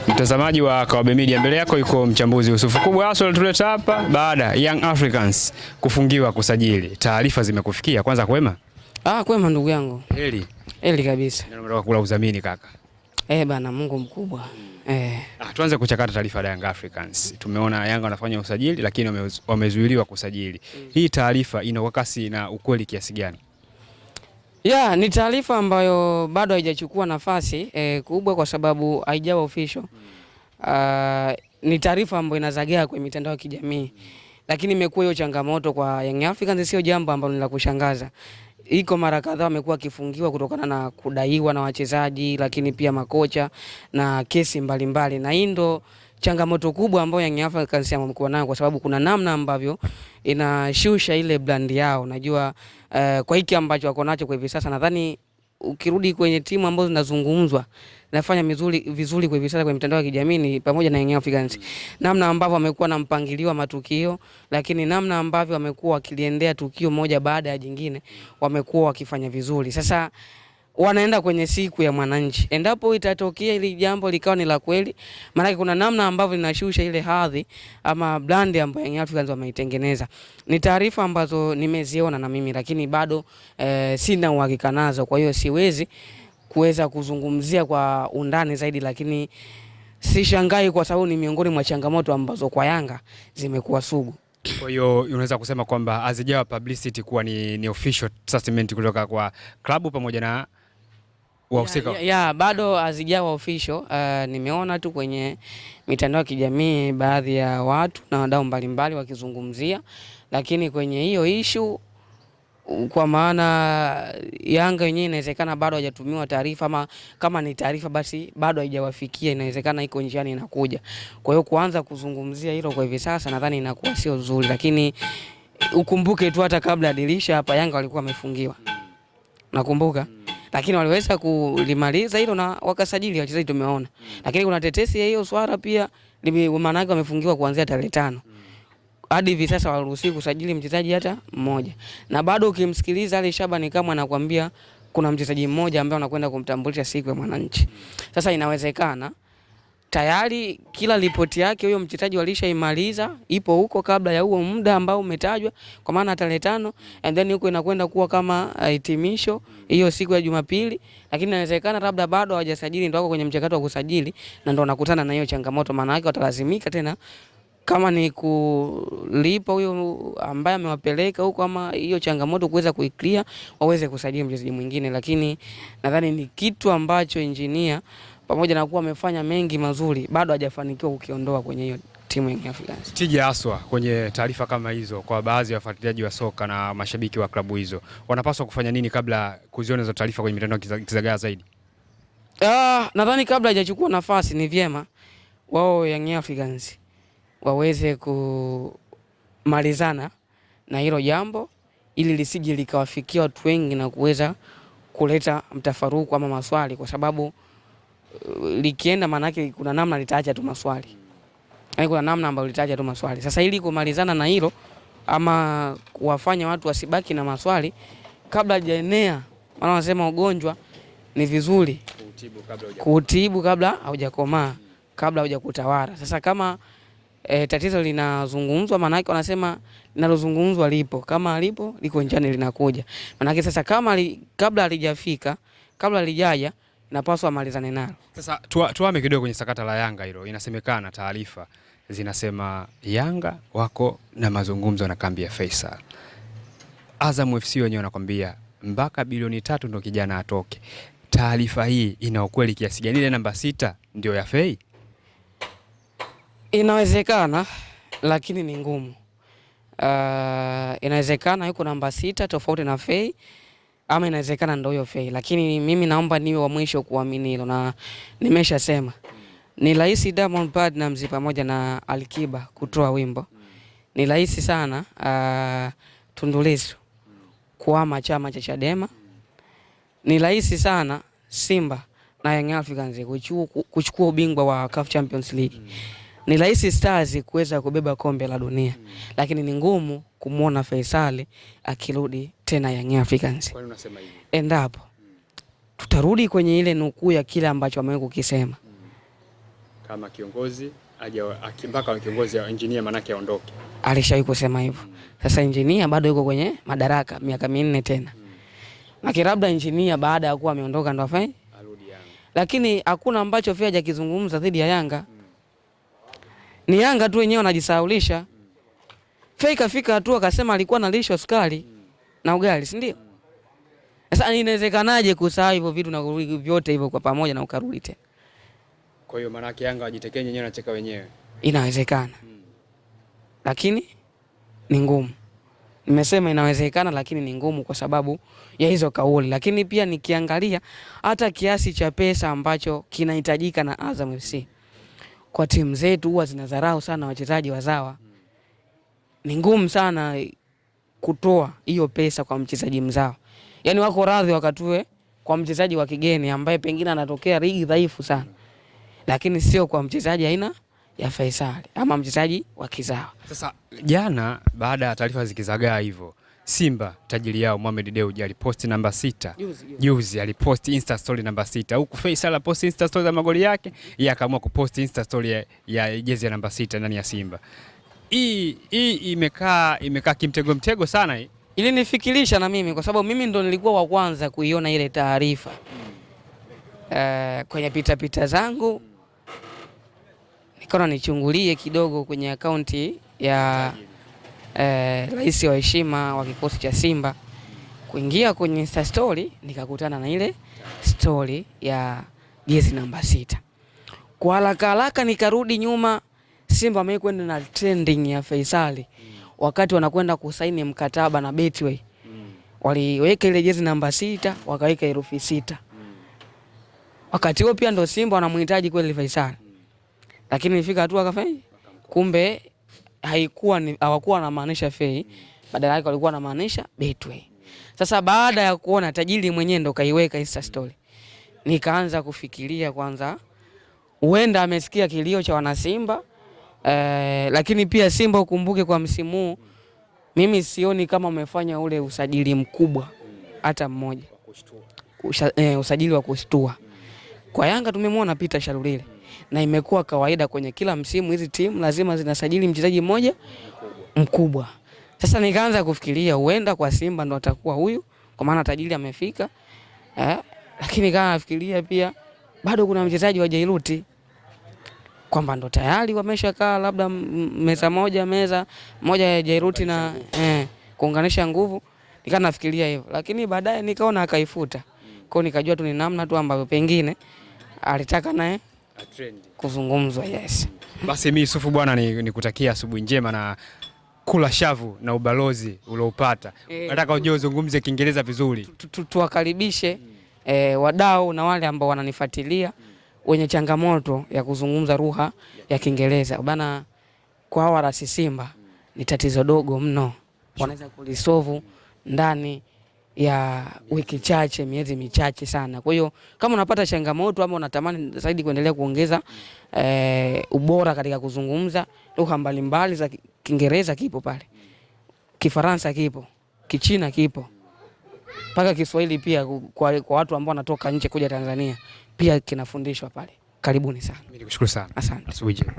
Mtazamaji wa Kawabe Media, mbele yako yuko mchambuzi Yusufu Kubwa Aso alituleta hapa baada Young Africans kufungiwa kusajili. Taarifa zimekufikia, kwanza kwema? Kwema ndugu yangu. Heri. Heri kabisa. Ndio umetoka kula udhamini kaka. Bana, Mungu mkubwa. Tuanze kuchakata taarifa ya Young Africans. Tumeona Yanga wanafanya usajili lakini wamezuiliwa kusajili. Hii taarifa ina wakasi na ukweli kiasi gani? Ni taarifa ambayo bado haijachukua nafasi kubwa kwa sababu haijawa official. Ni taarifa ambayo inazagaa kwenye mitandao ya kijamii. Lakini imekuwa hiyo changamoto kwa Young Africans, sio jambo ambalo ni la kushangaza. Iko mara kadhaa wamekuwa kifungiwa kutokana na kudaiwa na wachezaji, lakini pia makocha na kesi mbalimbali. Na hii ndo changamoto kubwa ambayo Young Africans wamekuwa nayo, kwa sababu kuna namna ambavyo inashusha ile brand yao. Najua kwa hiki ambacho wako nacho kwa hivi sasa, nadhani ukirudi kwenye timu ambazo zinazungumzwa nafanya vizuri kwa hivi sasa kwenye mitandao ya kijamii ni pamoja na Young Africans. Namna ambavyo wamekuwa na mpangilio wa matukio, lakini namna ambavyo wamekuwa wakiliendea tukio moja baada ya jingine, wamekuwa wakifanya vizuri. Sasa wanaenda kwenye siku ya mwananchi. Endapo itatokea ili jambo likawa ni la kweli, maana kuna namna ambavyo linashusha ile hadhi ama brand ambayo Young Africans wameitengeneza. Ni taarifa ambazo nimeziona na mimi, lakini bado sina uhakika nazo, kwa hiyo siwezi kuweza kuzungumzia kwa undani zaidi, lakini sishangai kwa sababu ni miongoni mwa changamoto ambazo kwa Yanga zimekuwa sugu. Kwa hiyo unaweza kusema kwamba hazijawa publicity kuwa ni official statement kutoka kwa klabu pamoja na wahusika. Bado hazijawa official. Nimeona tu kwenye mitandao ya kijamii baadhi ya watu na wadau mbalimbali wakizungumzia, lakini kwenye hiyo issue, kwa maana Yanga wenyewe inawezekana bado hajatumiwa taarifa, ama kama ni taarifa basi bado haijawafikia, inawezekana iko njiani inakuja. Kwa hiyo kuanza kuzungumzia hilo kwa hivi sasa nadhani inakuwa sio nzuri, lakini ukumbuke tu hata kabla ya dirisha hapa Yanga walikuwa wamefungiwa. Nakumbuka. Lakini waliweza kulimaliza hilo na wakasajili wachezaji tumeona. Lakini kuna tetesi ya hiyo swala pia, maana yake wamefungiwa kuanzia tarehe 5. Hadi hivi sasa waruhusiwi kusajili mchezaji hata mmoja. Na bado ukimsikiliza Ali Shabani kama anakuambia kuna mchezaji mmoja ambaye anakwenda kumtambulisha siku ya mwananchi. Sasa inawezekana tayari kila ripoti yake huyo mchezaji walishaimaliza, ipo huko kabla ya huo muda ambao umetajwa, kwa maana tarehe 5, and then huko inakwenda kuwa kama hitimisho hiyo siku ya Jumapili. Lakini inawezekana labda bado hawajasajili, ndio wako kwenye mchakato wa kusajili, na ndio nakutana na hiyo changamoto. Maana yake watalazimika tena kama ni kulipa huyo ambaye amewapeleka huko, ama hiyo changamoto kuweza kuiclear waweze kusajili mchezaji mwingine. Lakini nadhani ni kitu ambacho engineer pamoja na kuwa amefanya mengi mazuri bado hajafanikiwa kukiondoa kwenye hiyo timu ya Africans. Tija haswa kwenye taarifa kama hizo kwa baadhi ya wafuatiliaji wa soka na mashabiki wa klabu hizo, wanapaswa kufanya nini kabla kuziona hizo taarifa kwenye mitandao kizagaa zaidi? Nadhani kabla hajachukua nafasi ni vyema wao Young Africans waweze kumalizana na hilo jambo ili lisije likawafikia watu wengi na kuweza kuleta mtafaruku ama maswali, kwa sababu likienda manake kuna namna litaacha tu maswali. Kuna namna ambayo litaacha tu maswali. Sasa ili kumalizana na hilo ama kuwafanya watu wasibaki na maswali kabla hajaenea, maana wanasema ugonjwa ni vizuri kutibu kabla haujakomaa, kabla hujakutawala. Sasa kama tatizo linazungumzwa, maana yake wanasema linalozungumzwa lipo, kama alipo liko njiani linakuja. Maana yake sasa kama kabla halijafika, kabla halijaja, inapaswa malizane nalo. Sasa tuame kidogo kwenye sakata la Yanga hilo. Inasemekana taarifa zinasema Yanga wako na mazungumzo na kambi ya Faisal. Azam FC wenyewe wanakuambia mpaka bilioni 3 ndio kijana atoke. Taarifa hii ina ukweli kiasi gani? Ile namba 6 ndio ya Fei? Inawezekana, lakini ni ngumu. Inawezekana yuko namba 6 tofauti na Fei, ama inawezekana ndio hiyo Fei, lakini mimi naomba niwe wa mwisho kuamini hilo, na nimeshasema ni rahisi Diamond Platnumz pamoja na Alikiba kutoa wimbo. Ni rahisi sana Tundu Lissu kuhama chama cha Chadema. Ni rahisi sana Simba na Young Africans kuchukua ubingwa wa CAF Champions League. Ni rahisi Stars kuweza kubeba kombe la dunia. Lakini ni ngumu kumuona Faisal akirudi tena Young Africans. Kwa nini unasema hivi? Endapo tutarudi kwenye ile nukuu ya kile ambacho amewahi kukisema. kama kiongozi mpaka kiongozi wa engineer manake aondoke. Alishawahi kusema hivyo. Sasa engineer bado yuko kwenye madaraka miaka 4 tena. Na labda engineer baada ya kuwa ameondoka ndo afanye arudi Yanga. Lakini hakuna ambacho Fei hajakizungumza dhidi ya Yanga. Ni Yanga tu wenyewe wanajisahaulisha. Fei kafika hatua akasema alikuwa analishwa sukari na ugali, si ndio? Sasa inawezekanaje kusahau hivyo vitu na vyote hivyo kwa pamoja na ukarudi tena? Kwa hiyo maana yake Yanga wajitekee wenyewe na cheka wenyewe. Inawezekana. Lakini ni ngumu. Nimesema inawezekana lakini ni ngumu kwa sababu ya hizo kauli. Lakini pia nikiangalia hata kiasi cha pesa ambacho kinahitajika na Azam FC. Kwa timu zetu huwa zinadharau sana wachezaji wazawa. Ni ngumu sana kutoa hiyo pesa kwa mchezaji mzawa. Yaani wako radhi wakatue kwa mchezaji wa kigeni ambaye pengine anatokea ligi dhaifu sana. Lakini sio kwa mchezaji aina ya Faisal ama mchezaji wa kizawa. Sasa jana baada ya taarifa zikizagaa hivyo, Simba tajiri yao Mohamed Dewji aliposti namba 6. Juzi aliposti Insta story namba 6. Huku Faisal aliposti Insta story za magoli yake, yeye akaamua kuposti Insta story ya jezi ya namba 6 ndani ya Simba. Hii imekaa kimtego sana hii. Ilinifikirisha na mimi kwa sababu mimi ndo nilikuwa wa kwanza kuiona ile taarifa. Kwenye pita zangu nikaona nichungulie kidogo kwenye akaunti ya rais wa heshima wa kikosi cha Simba. Kuingia kwenye Insta story nikakutana na ile story ya jezi namba 6. Kwa haraka nikarudi nyuma, Simba wamekwenda na trending ya Faisal wakati wanakwenda kusaini mkataba na Betway. Waliweka ile jezi namba 6 wakaweka herufi 6. Wakati huo pia ndo Simba wanamhitaji kweli Faisal. Lakini nilifika hatua akafanya kumbe hawakuwa wanamaanisha Fei, badala yake walikuwa wanamaanisha Betway. Sasa baada ya kuona tajiri mwenyewe ndo kaiweka Insta story, nikaanza kufikiria kwanza huenda amesikia kilio cha wana Simba. Lakini pia Simba ukumbuke kwa msimu huu mimi sioni kama umefanya ule usajili mkubwa hata mmoja. Usajili wa kushtua. Kwa Yanga tumemwona Peter Shalulile na imekuwa kawaida kwenye kila msimu hizi timu lazima zinasajili mchezaji mmoja mkubwa. Sasa nikaanza kufikiria huenda kwa Simba ndo atakuwa huyu kwa maana tajiri amefika. Lakini kama nafikiria pia bado kuna mchezaji wa Jairuti kwamba ndo tayari wameshakaa labda meza moja ya Jairuti na kuunganisha nguvu. Nikaa nafikiria hivyo lakini baadaye nikaona akaifuta. Kwa hiyo nikajua tu ni namna tu ambayo pengine alitaka naye kuzungumzwa. Yes. Basi mimi Yusufu bwana nikutakia asubuhi njema na kula shavu na ubalozi uliopata. Nataka uje uzungumze Kiingereza vizuri. Tuwakaribishe wadau na wale ambao wananifuatilia wenye changamoto ya kuzungumza lugha ya Kiingereza. Bana kwa hawa rasi Simba ni tatizo dogo mno. Wanaweza kulisolve ndani ya wiki chache, miezi michache sana. Kwa hiyo kama unapata changamoto ama unatamani zaidi kuendelea kuongeza ubora katika kuzungumza lugha mbalimbali za Kiingereza kipo pale. Kifaransa kipo, Kichina kipo. Paka Kiswahili pia kwa watu ambao wanatoka nje kuja Tanzania pia kinafundishwa pale. Karibuni sana. Mimi nikushukuru sana. Asante. Asubuhi njema.